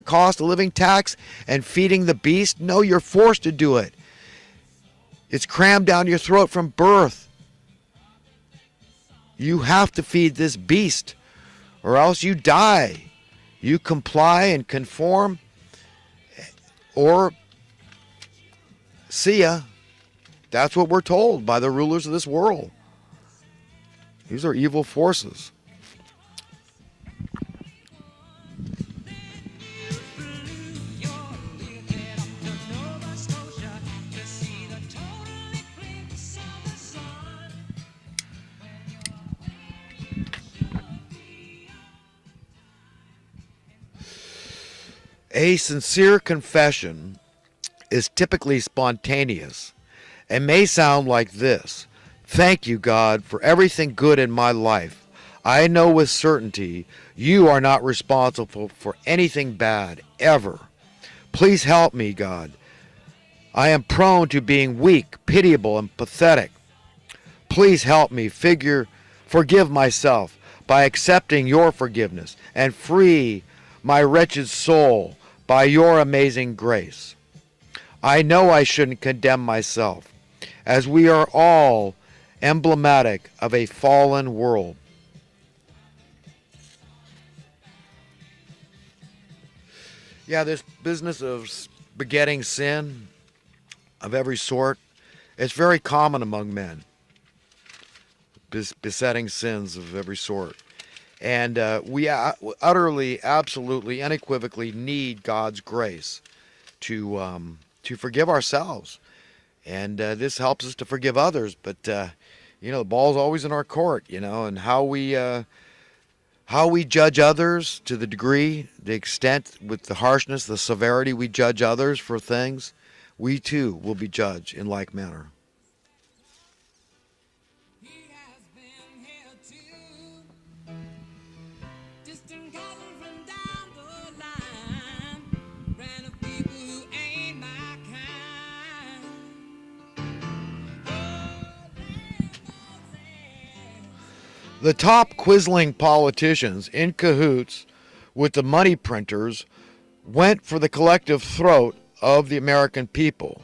cost of living tax and feeding the beast? No, you're forced to do it. It's crammed down your throat from birth. You have to feed this beast or else you die. You comply and conform, or see ya. That's what we're told by the rulers of this world. These are evil forces. A sincere confession is typically spontaneous and may sound like this: thank you, God, for everything good in my life. I know with certainty you are not responsible for anything bad, ever. Please help me, God. I am prone to being weak, pitiable, and pathetic. Please help me forgive myself by accepting your forgiveness and free my wretched soul by your amazing grace. I know I shouldn't condemn myself, as we are all emblematic of a fallen world. Yeah, this business of begetting sin of every sort, it's very common among men. Besetting sins of every sort. And we utterly, absolutely, unequivocally need God's grace to forgive ourselves. And this helps us to forgive others. But, the ball's always in our court, and how we judge others to the degree, the extent, with the harshness, the severity we judge others for things, we too will be judged in like manner. The top Quisling politicians in cahoots with the money printers went for the collective throat of the American people.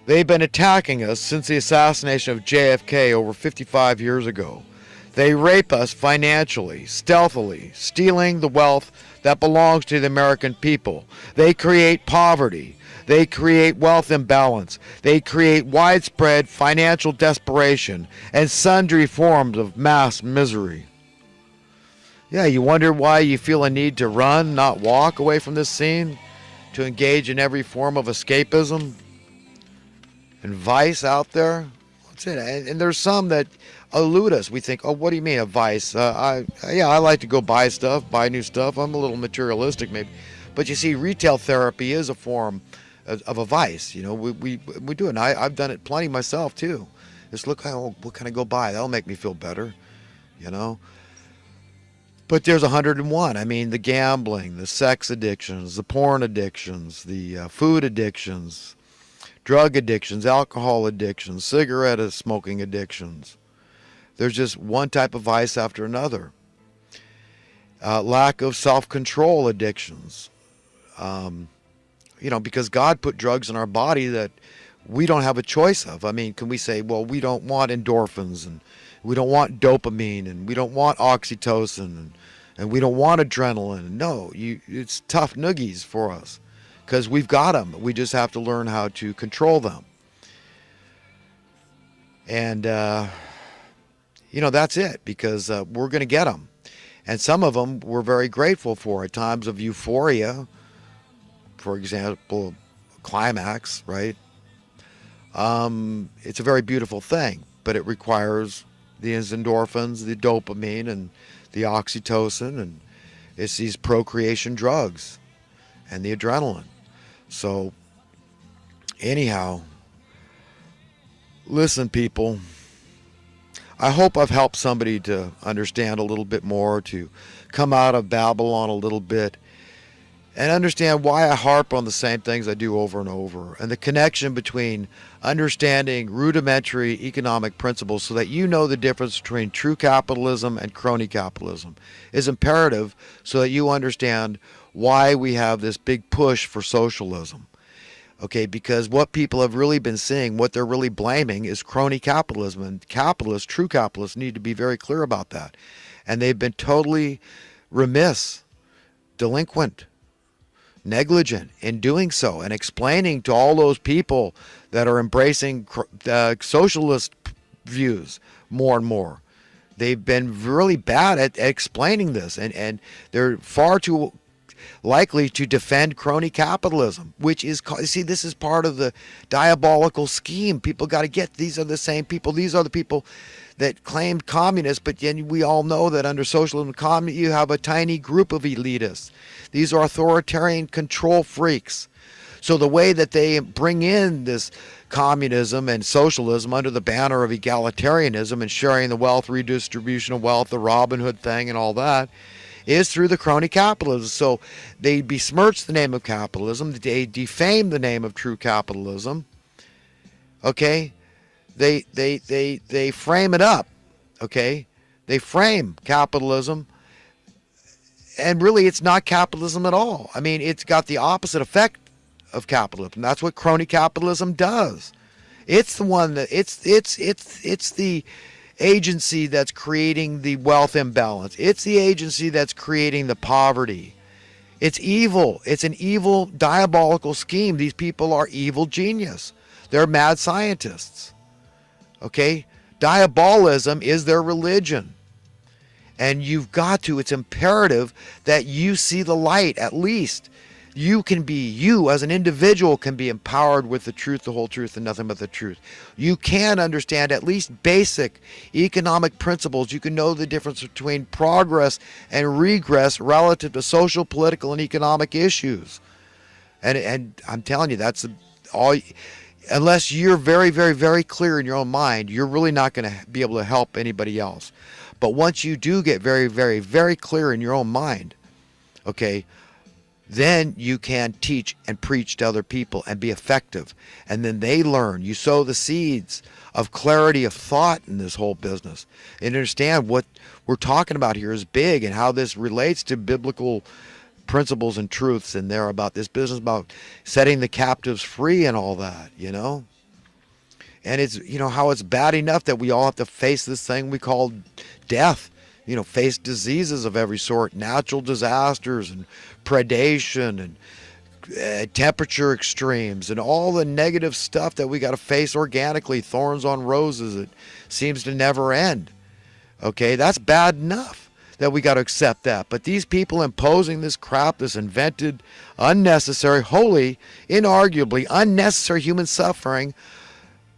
They've been attacking us since the assassination of JFK over 55 years ago. They rape us financially, stealthily, stealing the wealth that belongs to the American people. They create poverty. They create wealth imbalance. They create widespread financial desperation and sundry forms of mass misery. Yeah, you wonder why you feel a need to run, not walk away from this scene, to engage in every form of escapism and vice out there. That's it. And there's some that elude us. We think, oh, what do you mean a vice? I like to go buy stuff, buy new stuff. I'm a little materialistic maybe. But you see, retail therapy is a form of a vice. We do it. And I've done it plenty myself too. Just look, what can I go buy? That'll make me feel better, But there's 101. I mean, the gambling, the sex addictions, the porn addictions, the food addictions, drug addictions, alcohol addictions, cigarette smoking addictions. There's just one type of vice after another. Lack of self-control addictions. Because God put drugs in our body that we don't have a choice of. I mean, can we say, well, we don't want endorphins, and we don't want dopamine, and we don't want oxytocin, and we don't want adrenaline? No, it's tough noogies for us because we've got them. We just have to learn how to control them. And, that's it, because we're going to get them. And some of them we're very grateful for at times of euphoria. For example, climax, right? It's a very beautiful thing, but it requires the endorphins, the dopamine, and the oxytocin, and it's these procreation drugs and the adrenaline. So, anyhow, listen, people, I hope I've helped somebody to understand a little bit more, to come out of Babylon a little bit, and understand why I harp on the same things I do over and over, and the connection between understanding rudimentary economic principles so that you know the difference between true capitalism and crony capitalism is imperative, so that you understand why we have this big push for socialism. Okay, because what people have really been seeing, what they're really blaming is crony capitalism. And capitalists, true capitalists, need to be very clear about that. And they've been totally remiss, delinquent, negligent in doing so and explaining to all those people that are embracing socialist views more and more. They've been really bad at explaining this, and they're far too likely to defend crony capitalism, which is, see, this is part of the diabolical scheme. People got to get, these are the same people, these are the people that claimed communists, but then we all know that under socialism and communism you have a tiny group of elitists. These are authoritarian control freaks. So the way that they bring in this communism and socialism under the banner of egalitarianism and sharing the wealth, redistribution of wealth, the Robin Hood thing and all that, is through the crony capitalism. So they besmirch the name of capitalism, they defame the name of true capitalism. Okay? They frame it up. Okay? They frame capitalism, and really it's not capitalism at all. I mean, it's got the opposite effect of capitalism. That's what crony capitalism does. It's the one that it's the agency that's creating the wealth imbalance. It's the agency that's creating the poverty. It's evil. It's an evil, diabolical scheme. These people are evil genius. They're mad scientists. Okay? Diabolism is their religion. And you've got to, it's imperative that you see the light, at least. You as an individual can be empowered with the truth, the whole truth, and nothing but the truth. You can understand at least basic economic principles. You can know the difference between progress and regress relative to social, political, and economic issues. And I'm telling you, that's all. Unless you're very, very, very clear in your own mind, you're really not going to be able to help anybody else. But once you do get very, very, very clear in your own mind, okay, then you can teach and preach to other people and be effective. And then they learn. You sow the seeds of clarity of thought in this whole business. And understand what we're talking about here is big and how this relates to biblical principles and truths in there about this business, about setting the captives free and all that, you know. And it's, you know, how it's bad enough that we all have to face this thing we call death, you know, face diseases of every sort, natural disasters and predation and temperature extremes and all the negative stuff that we got to face organically, thorns on roses. It seems to never end. Okay, that's bad enough that we got to accept that. But these people imposing this crap, this invented, unnecessary, wholly, inarguably unnecessary human suffering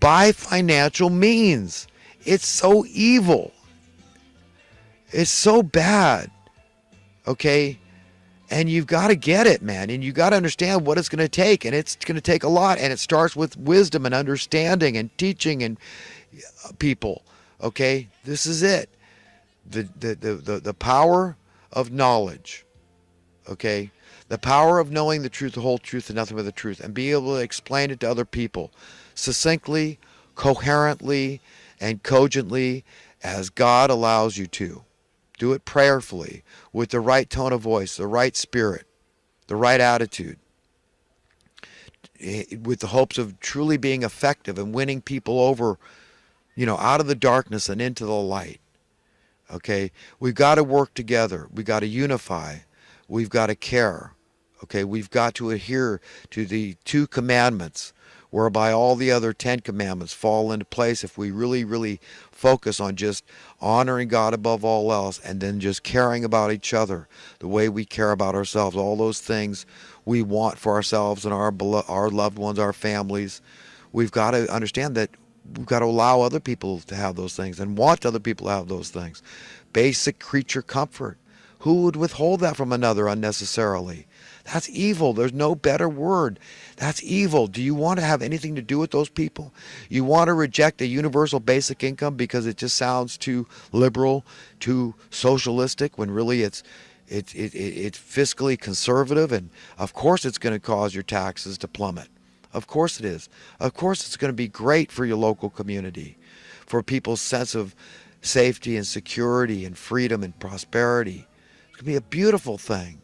by financial means. It's so evil. It's so bad. Okay? And you've got to get it, man. And you got to understand what it's going to take. And it's going to take a lot. And it starts with wisdom and understanding and teaching and people. Okay? This is it. The power of knowledge. Okay? The power of knowing the truth, the whole truth, and nothing but the truth. And be able to explain it to other people succinctly, coherently, and cogently as God allows you to. Do it prayerfully, with the right tone of voice, the right spirit, the right attitude, with the hopes of truly being effective and winning people over, you know, out of the darkness and into the light. Okay? We've got to work together. We've got to unify. We've got to care. Okay? We've got to adhere to the 2 commandments, whereby all the other 10 commandments fall into place if we really, really focus on just honoring God above all else and then just caring about each other the way we care about ourselves. All those things we want for ourselves and our loved ones, our families. We've got to understand that we've got to allow other people to have those things and want other people to have those things. Basic creature comfort. Who would withhold that from another unnecessarily? That's evil. There's no better word. That's evil. Do you want to have anything to do with those people? You want to reject a universal basic income because it just sounds too liberal, too socialistic, when really it's fiscally conservative, and of course it's going to cause your taxes to plummet. Of course it is. Of course it's going to be great for your local community, for people's sense of safety and security and freedom and prosperity. It's going to be a beautiful thing.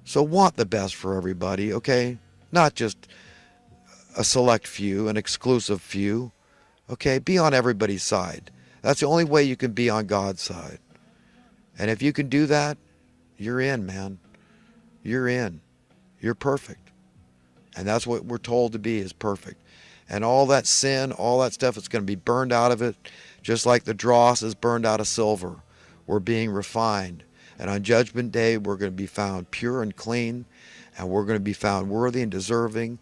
So want the best for everybody, okay? Not just a select few, an exclusive few, okay? Be on everybody's side. That's the only way you can be on God's side. And if you can do that, you're in, man. You're in. You're perfect. And that's what we're told to be, is perfect. And all that sin, all that stuff is going to be burned out of it, just like the dross is burned out of silver. We're being refined. And on Judgment Day, we're going to be found pure and clean, and we're going to be found worthy and deserving